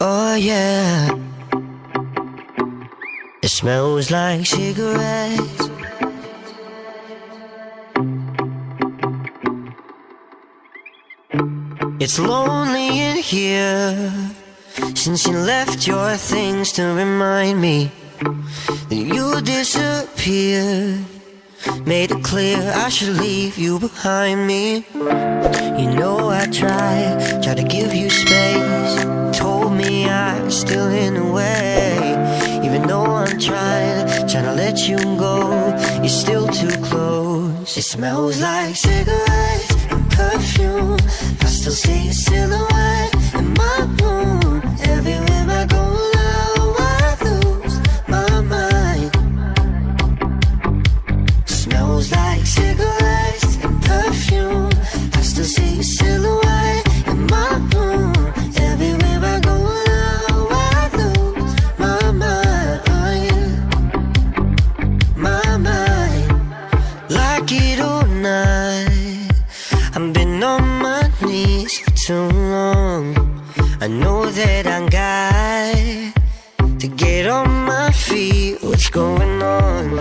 Oh yeah, it smells like cigarettes. It's lonely in here since you left your things to remind me that you disappeared. Made it clear I should leave you behind me. You know I tried to give you space. Told me I was still in the way. Even though I'm trying to let you go, you're still too close. It smells like cigarettes and perfume. I still see your silhouette in my room. Everywhere I go now I lose my mind. Smells like cigarettes and perfume. I still see your silhouette in my room. Everywhere I go now I lose my mind. My mind. Like it or not, I've been on my knees for too long. I know that I got to get on my feet. What's going on?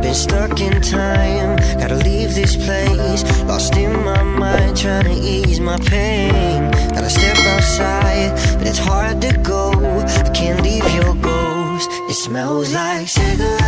Been stuck in time, gotta leave this place. Lost in my mind, trying to ease my pain. Gotta step outside, but it's hard to go. I can't leave your ghost. It smells like cigarettes